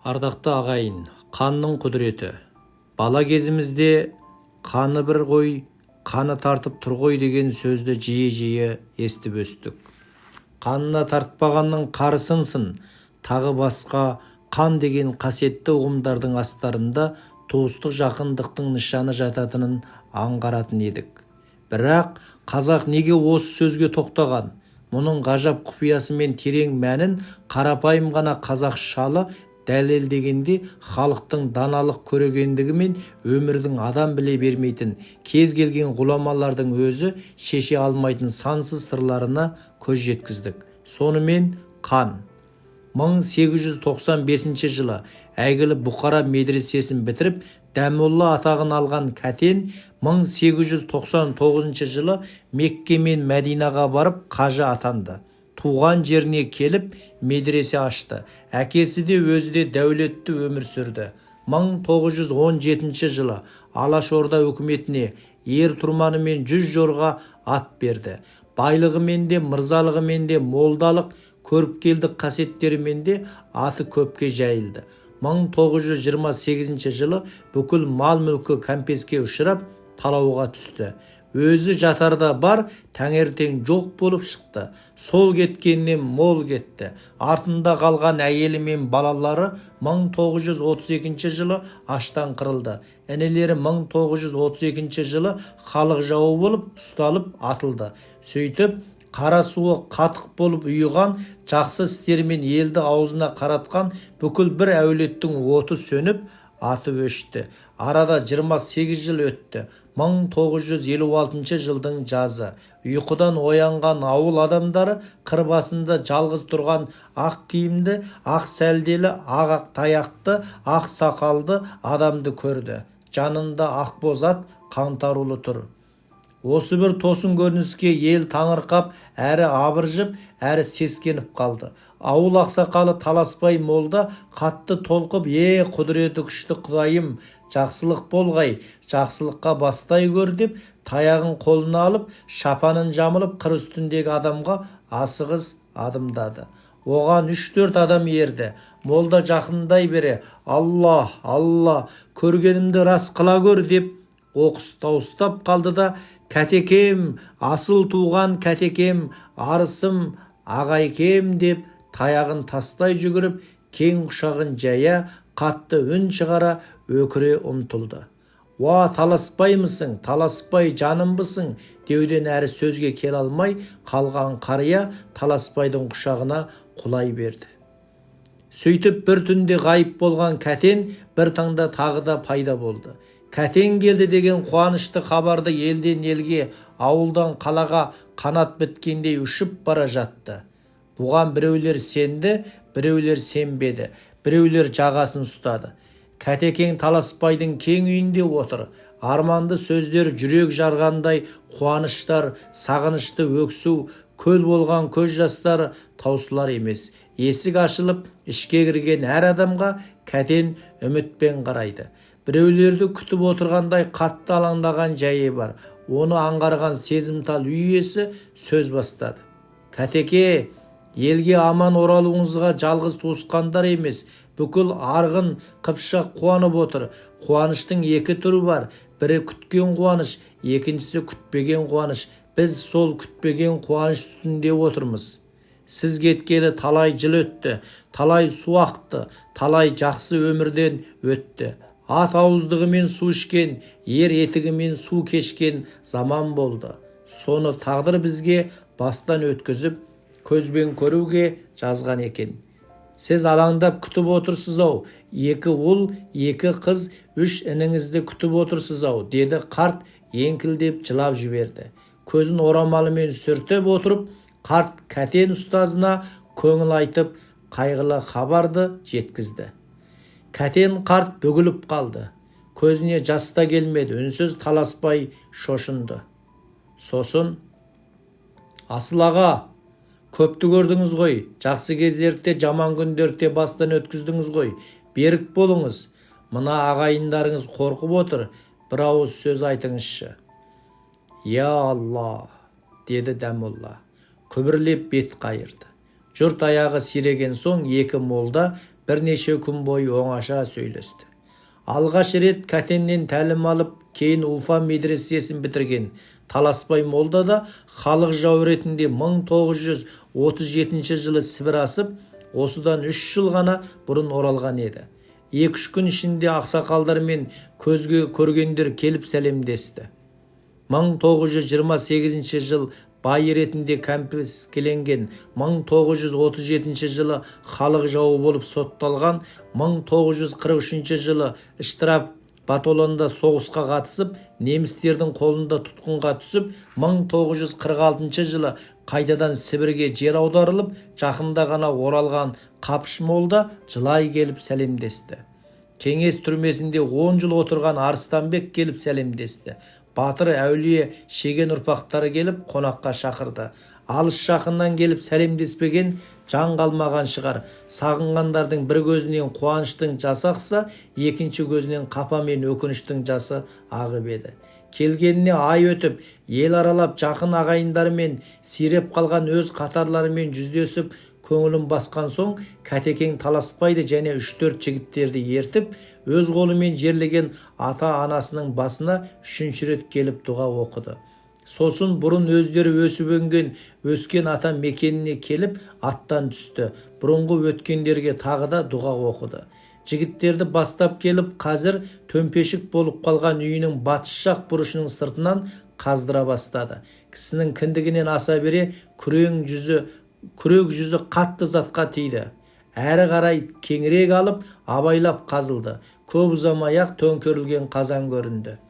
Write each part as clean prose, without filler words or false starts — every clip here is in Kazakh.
Ардақты ағайын, қанның құдіреті. Бала кезімізде қаны бір ғой, қаны тартып тұр ғой деген сөзді жиі-жиі естіп өстік. Қанына тартпағанның қарысынсын, тағы басқа қан деген қасиетті ұғымдардың астарында туыстық жақындықтың нышаны жататынын аңғаратын едік. Бірақ қазақ неге осы сөзге тоқтаған? Мұның ғажап құпиясы мен терең мәнін қарапайым ғана қазақшалы дәлелдегенде халықтың даналық көрегендігі мен өмірдің адам біле бермейтін кез келген ғұламалардың өзі шеше алмайтын сансыз сырларына көз жеткіздік. Сонымен қан. 1895 жылы әйгілі Бұқара медресесін бітіріп, Дәмолла атағын алған Кәтен 1899 жылы Мекке мен Мәдинаға барып қажы атанды. Туған жеріне келіп медресе ашты. Әкесі де өзі де дәулетті өмір сүрді. 1917 жылы Алашорда үкіметіне ер-тұрманымен 100 жорға ат берді. Байлығымен де, мырзалығымен де, молдалық, көріпкелдік қасиеттерімен де аты көпке жайылды. 1928 жылы бүкіл мал-мүлкі кәмпеске ұшырап талауға түсті. Өзі жатарда бар, таңертең жоқ болып шықты. Сол кеткеннен мол кетті. Артында қалған әйелі мен балалары 1932 жылы аштан қырылды. Інілері 1932 жылы халық жауы болып ұсталып атылды. Сөйтіп, қара суы қатық болып ұйыған, жақсы істермен елді аузына қаратқан бүкіл бір әулеттің оты сөніп, аты өшті. Арада 28 жыл өтті. 1956 жылдың жазы. Ұйқыдан оянған ауыл адамдары қыр басында жалғыз тұрған ақ киімді, ақ сәлделі, ақ таяқты, ақ сақалды адамды көрді. Жанында ақ боз ат қаңтарулы тұр. Осы бір тосын көрініске ел таңырқап, әрі абыржып, әрі сескеніп қалды. Ауыл ақсақалы Таласбай молда қатты толқып, құдіреті күшті Құдайым, жақсылық болғай, жақсылыққа бастай көр деп, таяғын қолына алып, шапанын жамылып, қыр үстіндегі адамға асығыс адымдады. Оған 3-4 адам ерді. Молда жақындай бере, «Алла, Алла, көргенімді рас қыла көр» деп, оқыс тауыстап қалды да, «Кәтекем, асыл туған Кәтекем, арысым, ағайкем» деп таяғын тастай жүгіріп, кең құшағын жая, қатты үн шығара өкіре ұмтылды. «Уа, таласпаймысың, таласпай жанымбысың» деуден әрі сөзге келе алмай қалған қария Таласпайдың құшағына құлай берді. Сөйтіп бір түнде ғайып болған Кәтен бір таңда тағы да пайда болды. Кәтен келді деген қуанышты хабарды елден елге, ауылдан қалаға қанат біткендей ұшып бара жатты. Бұған біреулер сенді, біреулер сенбеді, біреулер жағасын ұстады. Кәтекең Таласпайдың кең үйінде отыр. Арманды сөздер жүрек жарғандай, қуаныштар, сағынышты өксу, көл болған көз жастары таусылар емес. Есік ашылып, ішке кірген әр адамға Кәтен үмітпен қарайды. Біреулерді күтіп отырғандай қатты алаңдаған жайы бар. Оны аңғарған сезімтал үй иесі сөз бастады. «Кәтеке, елге аман оралуыңызға жалғыз туысқандар емес, бүкіл арғын қыпшақ қуанып отыр. Қуаныштың екі түрі бар. Бірі күткен қуаныш, екіншісі күтпеген қуаныш. Біз сол күтпеген қуаныш үстінде отырмыз. Сіз кеткелі талай жыл өтті, талай су ақты, талай жақсы өмірден өтті. Ат ауыздығымен су ішкен, ер етігімен су кешкен заман болды. Соны тағдыр бізге бастан өткізіп, көзбен көруге жазған екен. Сіз алаңдап күтіп отырсыз-ау, 2 ұл, 2 қыз, 3 ініңізді күтіп отырсыз-ау, деді қарт еңкілдеп жылап жіберді. Көзін орамалымен сүртіп отырып, қарт Кәтен ұстазына көңіл айтып, қайғылы хабарды жеткізді. Кәтен қарт бүгіліп қалды. Көзіне жас та келмеді, үнсіз Таласпай шошынды. Сосын, «Асыл аға, көпті көрдіңіз ғой, жақсы кездерде, жаман күндерде бастан өткіздіңіз ғой, берік болыңыз. Мына ағайындарыңыз қорқып отыр, бір ауыз сөз айтыңызшы». «Я Алла», деді Дәмолла, күбірлеп бет қайырды. Жұрт аяғы сиреген соң екі молда бірнеше күн бойы оңаша сөйлесті. Алғаш рет Кәтеннен тәлім алып, кейін Уфа медресесін бітірген Таласбай молда да халық жауы ретінде 1937 жылы Сібір асып, осыдан 3 жыл ғана бұрын оралған еді. 2-3 күн ішінде ақсақалдар мен көзге көргендер келіп сәлемдесті. 1928 жыл бай ретінде кәмпескеленген, 1937 жылы халық жауы болып сотталған, 1943 жылы штраф батальонында соғысқа қатысып, немістердің қолында тұтқынға түсіп, 1946 жылы қайтадан Сібірге жер аударылып, жақында ғана оралған Қапыш молда жылай келіп сәлемдесті. Кеңес түрмесінде 10 жыл отырған Арыстанбек келіп сәлемдесті. Батыр әулие шеген ұрпақтары келіп қонаққа шақырды. Алыс жақыннан келіп сәлемдеспеген жан қалмаған шығар. Сағынғандардың бір көзінен қуаныштың жасы ақса, екінші көзінен қапа мен өкініштің жасы ағып еді. Келгеніне ай өтіп, ел аралап жақын ағайындарымен сиреп қалған өз қатарларымен жүздесіп, көңілін басқан соң, Кәтекең Таласбайды және 3-4 жігіттерді ертіп, өз қолымен жерлеген ата-анасының басына 3-ші рет келіп дұға оқыды. Сосын бұрын өздері өскен ата мекеніне келіп аттан түсті. Бұрынғы өткендерге тағы да дұға оқыды. Жігіттерді бастап келіп, қазір төмпешік болып қалған үйінің батыс жақ бұрышының сыртынан қаздыра бастады. Кісінің кіндігінен аса бере күрек жүзі қатты затқа тиді. Әрі қарай кеңірек алып, абайлап қазылды. Көп ұзамай-ақ төңкерілген қазан көрінді.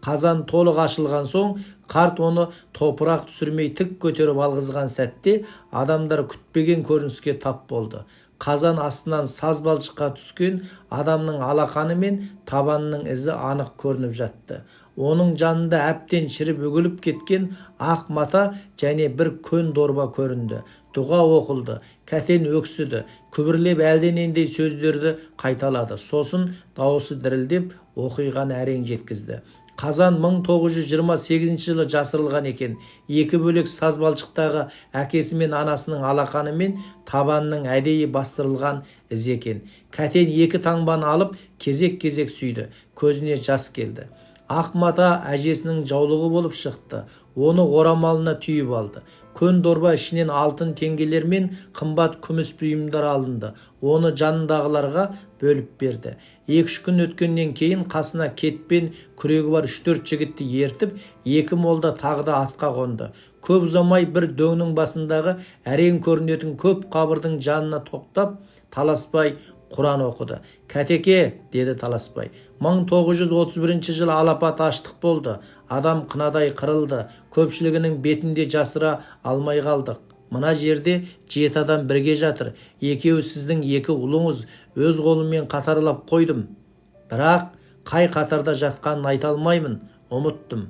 Қазан толық ашылған соң, қарт оны топырақ түсірмей тік көтеріп алғызған сәтте, адамдар күтпеген көрініске тап болды. Қазан астынан саз балшыққа түскен адамның алақаны мен табанының ізі анық көрініп жатты. Оның жанында әптен шіріп үгіліп кеткен ақ мата және бір көн дорба көрінді. Дұға оқылды. Кәтен өксіді, күбірлеп әлденендей сөздерді қайталады. Сосын дауысы дірілдеп оқиғаны әрең жеткізді. Қазан 1928 жылы жасырылған екен. 2 бөлек саз балшықтағы әкесі мен анасының алақаны мен табанының әдейі бастырылған із екен. Кәтен 2 таңбаны алып кезек-кезек сүйді. Көзіне жас келді. Ақ мата әжесінің жаулығы болып шықты. Оны орамалына түйіп алды. Көн дорба ішінен алтын теңгелер мен қымбат күміс бұйымдар алынды. Оны жанындағыларға бөліп берді. 2-3 күн өткеннен кейін қасына кетпен күрегі бар 3-4 жігітті ертіп, 2 молда тағы да атқа қонды. Көп ұзамай бір дөңнің басындағы әрең көрінетін көп қабырдың жанына тоқтап, Таласбай Құран оқыды. Кәтеке, деді Таласбай, 1931 жылы алапат аштық болды. Адам қынадай қырылды. Көпшілігінің бетінде жасыра алмай қалдық. Мына жерде 7 адам бірге жатыр. Екеуі сіздің 2 ұлыңыз. Өз қолыммен қатарлап қойдым. Бірақ қай қатарда жатқанын айта алмаймын. Ұмыттым.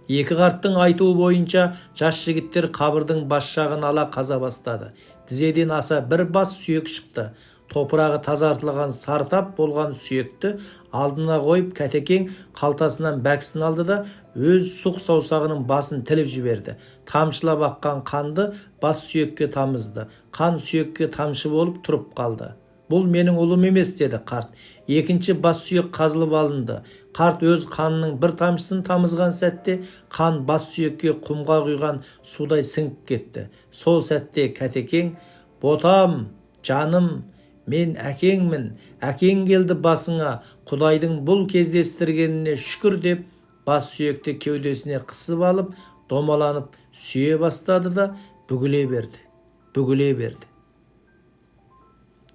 2 қарттың айтуы бойынша жас жігіттер қабырдың бас жағын ала қаза бастады. Тізеден аса бір бас сүйек шықты. Топырағы тазартылған сартап болған сүйекті алдына қойып, Кәтекең қалтасынан бәксін алды да өз сұқ саусағының басын тіліп жіберді. Тамшылап аққан қанды бас сүйекке тамызды. Қан сүйекке тамшы болып тұрып қалды. Бұл менің ұлым емес, деді қарт. 2-ші бас сүйек қазылып алынды. Қарт өз қанының бір тамшысын тамызған сәтте қан бас сүйекке құмға құйған судай сіңіп кетті. Сол сәтте Кәтекең, ботам, жаным, мен әкеңмін, әкең келді басыңа, Құдайдың бұл кездестіргеніне шүкір деп, бас сүйекті кеудесіне қысып алып, домаланып сүйе бастады да бүгіле берді.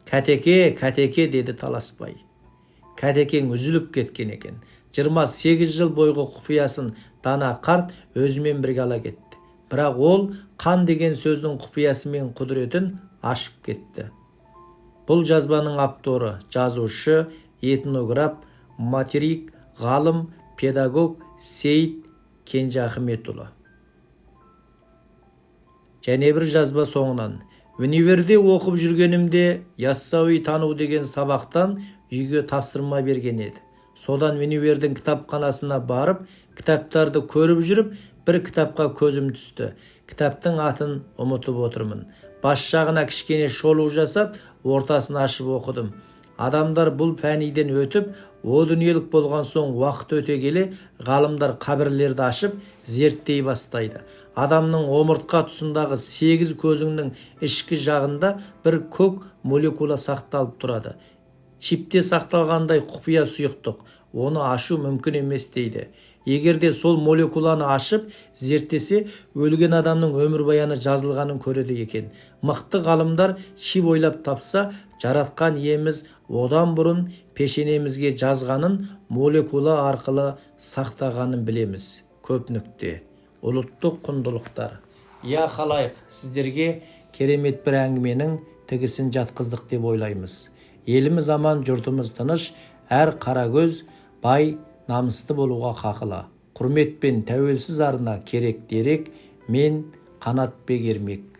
Кәтеке, деді Таласбай. Кәтекең үзіліп кеткен екен. 28 жыл бойғы құпиясын дана қарт өзімен бірге ала кетті. Бірақ ол қан деген сөздің құпиясы мен құдіретін ашып кетті. Бұл жазбаның авторы жазушы, этнограф, материк, ғалым, педагог Сейіт Кенжеахметұлы. Және бір жазба соңынан. Универде оқып жүргенімде яссауи тану деген сабақтан үйге тапсырма берген еді. Содан универдің кітапханасына барып, кітаптарды көріп жүріп, бір кітапқа көзім түсті. Кітаптың атын ұмытып отырмын. Бас жағына кішкене шолу жасап, ортасын ашып оқыдым. Адамдар бұл пәниден өтіп, о дүниелік болған соң уақыт өте келе, ғалымдар қабірлерді ашып, зерттей бастайды. Адамның омыртқа тұсындағы 8 көзіңнің ішкі жағында бір көк молекула сақталып тұрады. Чипте сақталғандай құпия сұйықтық, оны ашу мүмкін емес дейді. Егерде сол молекуланы ашып, зерттесе, өлген адамның өмірбаяны жазылғанын көреді екен. Мықты ғалымдар чип ойлап тапса, жаратқан иеміз одан бұрын пешенемізге жазғанын молекула арқылы сақтағанын білеміз. Көп нүкте. Ұлттық құндылықтар. Я халайық, сіздерге керемет бір әңгіменің тігісін жатқыздық деп ойлаймыз. Еліміз аман, жұртымыз тыныш, әр қара көз бай, намысты болуға қақылы. Құрметпен тәуелсіз арна керек дерек, мен Қанатбек Ермек.